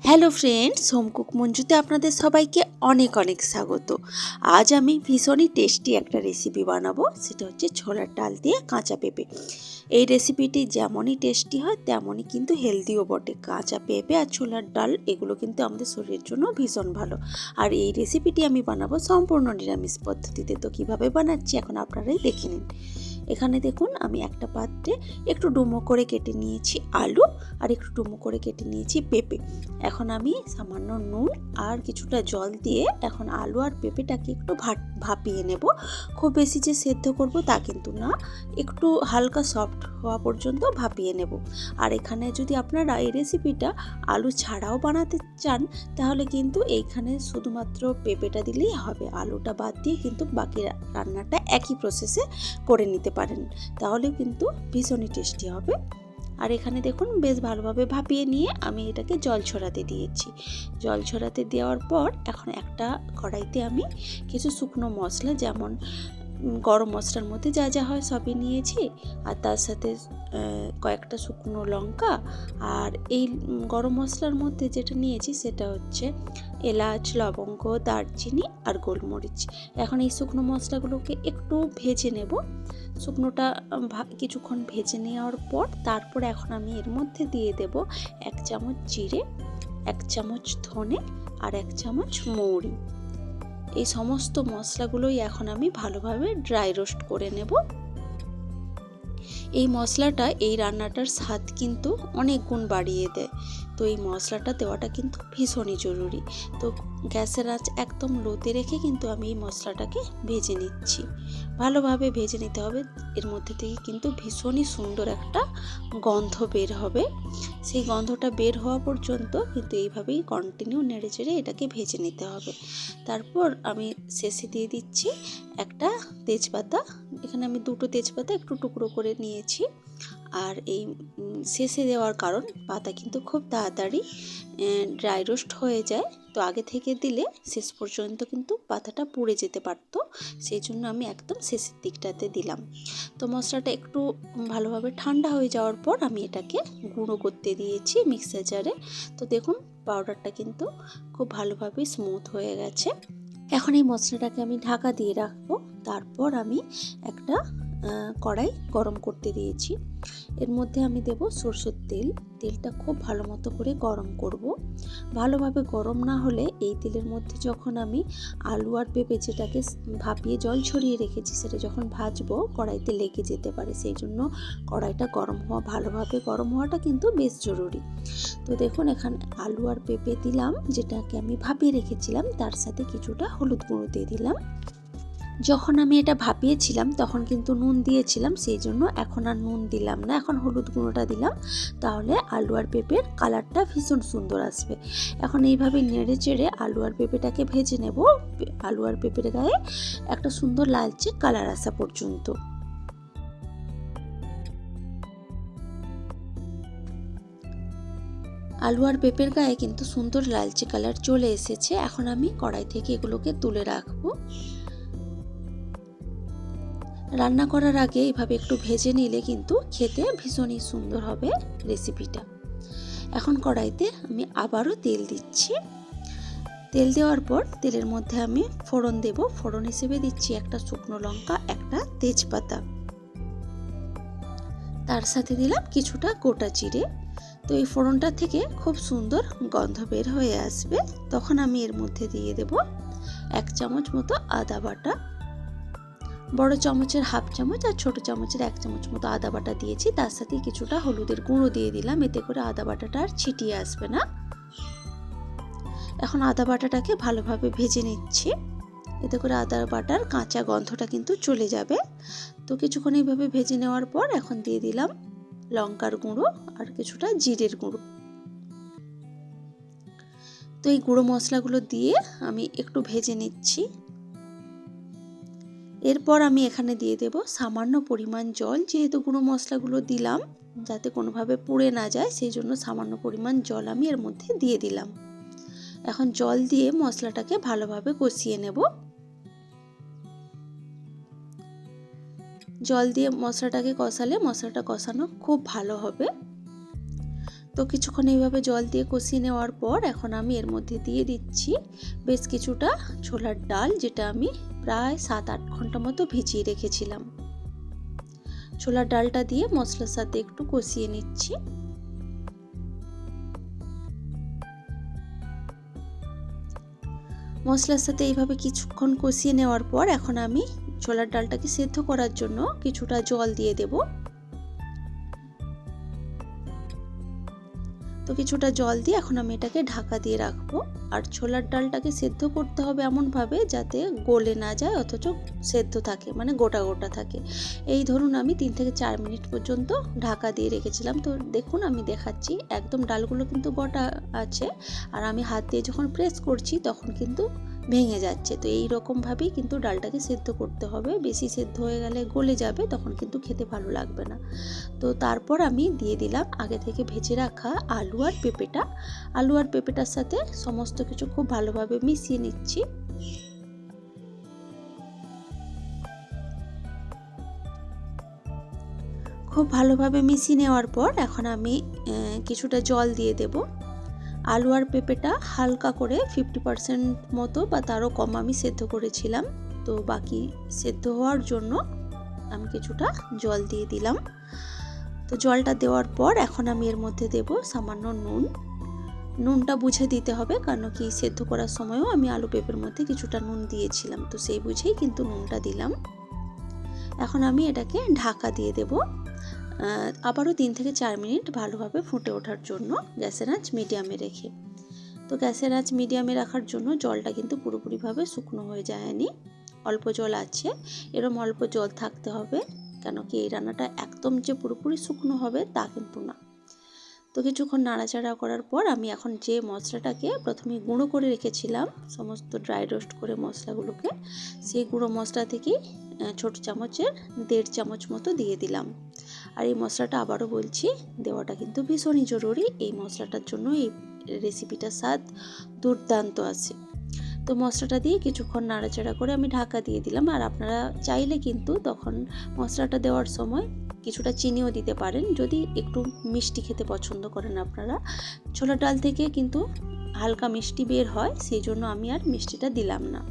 Hello friends, home cook মঞ্জুতে আপনাদের সবাইকে অনেক অনেক স্বাগত। আজ আমি ভীষণই টেস্টি একটা রেসিপি বানাবো, সেটা হচ্ছে ছোলার ডাল দিয়ে কাঁচা পেঁপে। এই রেসিপিটি যেমনই টেস্টি হয় তেমনই কিন্তু হেলদিও বটে। কাঁচা পেঁপে আর ছোলার ডাল এগুলো কিন্তু আমাদের শরীরের জন্য ভীষণ ভালো। আর এই রেসিপিটি আমি বানাবো সম্পূর্ণ নিরামিষ পদ্ধতিতে। তো কীভাবে বানাচ্ছি এখন আপনারাই দেখে নিন। এখানে দেখুন, আমি একটা পাত্রে একটু ডুমো করে কেটে নিয়েছি আলু আর একটু ডুমো করে কেটে নিয়েছি পেঁপে। এখন আমি সামান্য নুন আর কিছুটা জল দিয়ে এখন আলু আর পেঁপেটাকে একটু ভাপিয়ে নেব। খুব বেশি যে সেদ্ধ করব তা কিন্তু না, একটু হালকা সফট হওয়া পর্যন্ত ভাপিয়ে নেব। আর এখানে যদি আপনারা এই রেসিপিটা আলু ছাড়াও বানাতে চান তাহলে কিন্তু এইখানে শুধুমাত্র পেঁপেটা দিলেই হবে। আলুটা বাদ দিয়ে কিন্তু বাকি রান্নাটা একই প্রসেসে করে নিতে পারেন, তাহলেও কিন্তু ভীষণই টেস্টি হবে। আর এখানে দেখুন, বেশ ভালোভাবে ভাপিয়ে নিয়ে আমি এটাকে জল ছড়াতে দিয়েছি। জল ছড়াতে দেওয়ার পর এখন একটা কড়াইতে আমি কিছু শুকনো মশলা, যেমন গরম মশলার মধ্যে যা যা হয় সবই নিয়েছি, আর তার সাথে কয়েকটা শুকনো লঙ্কা, আর এই গরম মশলার মধ্যে যেটা নিয়েছি সেটা হচ্ছে এলাচ, লবঙ্গ, দারচিনি আর গোলমরিচ। এখন এই শুকনো মশলাগুলোকে একটু ভেজে নেব। শুকনোটা কিছুক্ষণ ভেজে নেওয়ার পর তারপর এখন আমি এর মধ্যে দিয়ে দেব 1 চামচ জিরে, 1 চামচ ধনে আর 1 চামচ মৌরি। এই সমস্ত মশলাগুলোই এখন আমি ভালোভাবে ড্রাই রোস্ট করে নেব। এই মশলাটা এই রান্নাটার স্বাদ কিন্তু অনেক গুণ বাড়িয়ে দেয়। তো এই মশলাটা দেওয়াটা কিন্তু ভীষণই জরুরি। তো গ্যাসের আঁচ একদম লোতে রেখে কিন্তু আমি এই মশলাটাকে ভেজে নিচ্ছি। ভালোভাবে ভেজে নিতে হবে। এর মধ্যে থেকে কিন্তু ভীষণই সুন্দর একটা গন্ধ বের হবে। সেই গন্ধটা বের হওয়া পর্যন্ত কিন্তু এইভাবেই কন্টিনিউ নেড়ে চেড়ে এটাকে ভেজে নিতে হবে। তারপর আমি শেষে দিয়ে দিচ্ছি একটা তেজপাতা। এখানে আমি 2টো তেজপাতা একটু টুকরো করে নিয়েছি। আর এই শেষে দেওয়ার কারণ, পাতা কিন্তু খুব তাড়াতাড়ি ড্রাই রোস্ট হয়ে যায়। তো আগে থেকে দিলে শেষ পর্যন্ত কিন্তু পাতাটা পুড়ে যেতে পারতো, সেই জন্য আমি একদম শেষের দিকটাতে দিলাম। তো মশলাটা একটু ভালোভাবে ঠান্ডা হয়ে যাওয়ার পর আমি এটাকে গুঁড়ো করতে দিয়েছি মিক্সার জারে। তো দেখুন, পাউডারটা কিন্তু খুব ভালোভাবে স্মুথ হয়ে গেছে। এখন এই মশলাটাকে আমি ঢাকা দিয়ে রাখবো। তারপর আমি একটা কড়াই গরম করতে দিয়েছি। এর মধ্যে আমি দেব সরষের তেল। তেলটা খুব ভালো মতো করে গরম করব। ভালোভাবে গরম না হলে এই তেলের মধ্যে যখন আমি আলু আর পেঁপে যেটাকে ভাপিয়ে জল ছড়িয়ে রেখেছি সেটা যখন ভাজবো কড়াইতে লেগে যেতে পারে। সেই জন্য কড়াইটা ভালোভাবে গরম হওয়াটা কিন্তু বেশ জরুরি। তো দেখুন, এখানে আলু আর পেঁপে দিলাম যেটাকে আমি ভাপিয়ে রেখেছিলাম, তার সাথে কিছুটা হলুদ গুঁড়ো দিয়ে দিলাম। যখন আমি এটা ভাপিয়েছিলাম তখন কিন্তু নুন দিয়েছিলাম, সেই জন্য এখন আর নুন দিলাম না, এখন হলুদ গুঁড়োটা দিলাম। তাহলে আলু আর পেঁপের কালারটা ভীষণ সুন্দর আসবে। এখন এইভাবে নেড়ে চেড়ে আলু আর পেঁপেটাকে ভেজে নেব। আলু আর পেঁপের গায়ে একটা সুন্দর লালচে কালার আসা পর্যন্ত। আলু আর পেঁপের গায়ে কিন্তু সুন্দর লালচে কালার চলে এসেছে। এখন আমি কড়াই থেকে এগুলোকে তুলে রাখবো। রান্না করার আগে এইভাবে একটু ভেজে নিলে কিন্তু খেতে ভীষণই সুন্দর হবে রেসিপিটা। এখন কড়াইতে আমি আবারও তেল দিচ্ছি। তেল দেওয়ার পর তেলের মধ্যে আমি ফোড়ন দেব। ফোড়ন হিসেবে দিচ্ছি একটা শুকনো লঙ্কা, একটা তেজপাতা, তার সাথে দিলাম কিছুটা গোটা জিরে। তো এই ফোড়নটা থেকে খুব সুন্দর গন্ধ বের হয়ে আসবে। তখন আমি এর মধ্যে দিয়ে দেব 1 চামচ মতো আদা বাটা। বড় চামচের হাফ চামচ আর ছোট চামচের 1 চামচ মতো আদা বাটা দিয়েছি। তার সাথে কিছুটা হলুদের গুঁড়ো দিয়ে দিলাম, এতে করে আদা বাটাটা আর ছিটিয়ে আসবে না। এখন আদা বাটাটাকে ভালোভাবে ভেজে নিচ্ছি, এতে করে আদা বাটার কাঁচা গন্ধটা কিন্তু চলে যাবে। তো কিছুক্ষণ এইভাবে ভেজে নেওয়ার পর এখন দিয়ে দিলাম লঙ্কার গুঁড়ো আর কিছুটা জিরের গুঁড়ো। তো এই গুঁড়ো মশলাগুলো দিয়ে আমি একটু ভেজে নিচ্ছি। এরপর আমি এখানে দিয়ে দেব সামান্য পরিমাণ জল। যেহেতু গুঁড়ো মশলাগুলো দিলাম যাতে কোনোভাবে পুড়ে না যায়, সেই জন্য সামান্য পরিমাণ জল আমি এর মধ্যে দিয়ে দিলাম। এখন জল দিয়ে মশলাটাকে ভালোভাবে কষিয়ে নেব। জল দিয়ে মশলাটাকে কষালে মশলাটা কষানো খুব ভালো হবে। তো কিছুক্ষণ এইভাবে জল দিয়ে কষিয়ে নেওয়ার পর এখন আমি এর মধ্যে দিয়ে দিচ্ছি বেশ কিছুটা ছোলার ডাল, যেটা আমি প্রায় 7-8 ঘন্টা মতো ভিজিয়ে রেখেছিলাম। ছোলার ডালটা দিয়ে মশলার সাথে একটু কষিয়ে নিচ্ছি। মশলার সাথে এইভাবে কিছুক্ষণ কষিয়ে নেওয়ার পর এখন আমি ছোলার ডালটাকে সেদ্ধ করার জন্য কিছুটা জল দিয়ে দেব। তো কিছুটা জল দিয়ে এখন আমি এটাকে ঢাকা দিয়ে রাখবো। আর ছোলার ডালটাকে সেদ্ধ করতে হবে এমনভাবে যাতে গলে না যায় অথচ সেদ্ধ থাকে, মানে গোটা গোটা থাকে। এই ধরুন আমি 3 থেকে 4 মিনিট পর্যন্ত ঢাকা দিয়ে রেখেছিলাম। তো দেখুন আমি দেখাচ্ছি, একদম ডালগুলো কিন্তু গোটা আছে, আর আমি হাত দিয়ে যখন প্রেস করছি তখন কিন্তু ভেঙে যাচ্ছে। তো এই রকমভাবেই কিন্তু ডালটাকে সেদ্ধ করতে হবে, বেশি সেদ্ধ হয়ে গেলে গলে যাবে, তখন কিন্তু খেতে ভালো লাগবে না। তো তারপর আমি দিয়ে দিলাম আগে থেকে ভেজে রাখা আলু আর পেঁপেটা। আলু আর পেঁপেটার সাথে সমস্ত কিছু খুব ভালোভাবে মিশিয়ে নিচ্ছি। খুব ভালোভাবে মিশিয়ে নেওয়ার পর এখন আমি কিছুটা জল দিয়ে দেব। আলু আর পেঁপেটা হালকা করে 50% মতো বা তারও কম আমি সেদ্ধ করেছিলাম। তো বাকি সেদ্ধ হওয়ার জন্য আমি কিছুটা জল দিয়ে দিলাম। তো জলটা দেওয়ার পর এখন আমি এর মধ্যে দেব সামান্য নুন। নুনটা বুঝে দিতে হবে, কারণ কি সেদ্ধ করার সময়ও আমি আলু পেঁপের মধ্যে কিছুটা নুন দিয়েছিলাম, তো সেই বুঝেই কিন্তু নুনটা দিলাম। এখন আমি এটাকে ঢাকা দিয়ে দেব আবারও 3 থেকে 4 মিনিট ভালোভাবে ফুটে ওঠার জন্য, গ্যাসের আঁচ মিডিয়ামে রেখে। তো গ্যাসের আঁচ মিডিয়ামে রাখার জন্য জলটা কিন্তু পুরোপুরিভাবে শুকনো হয়ে যায়নি, অল্প জল আছে, এরম অল্প জল থাকতে হবে, কেন কি এই রান্নাটা একদম যে পুরোপুরি শুকনো হবে তা কিন্তু না। তো কিছুক্ষণ নাড়াচাড়া করার পর আমি এখন যে মশলাটাকে প্রথমে গুঁড়ো করে রেখেছিলাম, সমস্ত ড্রাই রোস্ট করে মশলাগুলোকে, সেই গুঁড়ো মশলা থেকেই ছোট চামচের 1.5 চামচ মতো দিয়ে দিলাম। আর এই মশলাটা আবারও বলছি দেওয়াটা কিন্তু ভীষণই জরুরি, এই মশলাটার জন্য এই রেসিপিটার স্বাদ দুর্দান্ত আসে। তো মশলাটা দিয়ে কিছুক্ষণ নাড়াচাড়া করে আমি ঢাকা দিয়ে দিলাম। আর আপনারা চাইলে কিন্তু তখন মশলাটা দেওয়ার সময় কিছুটা চিনিও দিতে পারেন, যদি একটু মিষ্টি খেতে পছন্দ করেন আপনারা। ছোলার ডাল থেকে কিন্তু হালকা মিষ্টি বের হয়, সেই জন্য আমি আর মিষ্টিটা দিলাম না।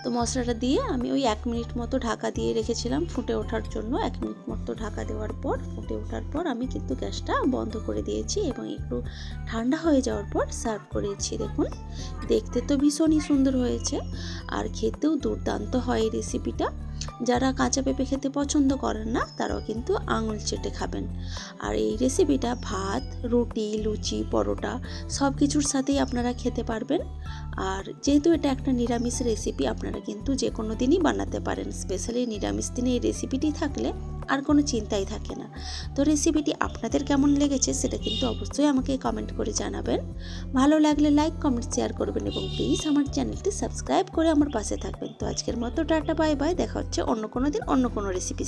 তো মশলাটা দিয়ে আমি ওই 1 মিনিট মতো ঢাকা দিয়ে রেখেছিলাম ফুটে ওঠার জন্য। 1 মিনিট মতো ঢাকা দেওয়ার পর ফুটে ওঠার পর আমি কিন্তু গ্যাসটা বন্ধ করে দিয়েছি এবং একটু ঠান্ডা হয়ে যাওয়ার পর সার্ভ করেছি। দেখুন দেখতে তো ভীষণই সুন্দর হয়েছে, আর খেতেও দুর্দান্ত হয় এই রেসিপিটা। যারা কাঁচা পেঁপে খেতে পছন্দ করেন না তারাও কিন্তু আঙুল চেটে খাবেন। আর এই রেসিপিটা ভাত, রুটি, লুচি, পরোটা সব কিছুর সাথেই আপনারা খেতে পারবেন। আর যেহেতু এটা একটা নিরামিষ রেসিপি, আপনারা কিন্তু যে কোনো দিনই বানাতে পারেন। স্পেশালি নিরামিষ দিনে এই রেসিপিটি থাকলে আর কোনো চিন্তাই থাকে না। তো রেসিপিটি আপনাদের কেমন লেগেছে সেটা কিন্তু অবশ্যই আমাকে কমেন্ট করে জানাবেন। ভালো লাগলে লাইক, কমেন্ট, শেয়ার করবেন এবং প্লিজ আমার চ্যানেলটি সাবস্ক্রাইব করে আমার পাশে থাকবেন। তো আজকের মতো টাটা, বাই বাই, দেখা হচ্ছে অন্য কোনো দিন অন্য কোনো রেসিপি।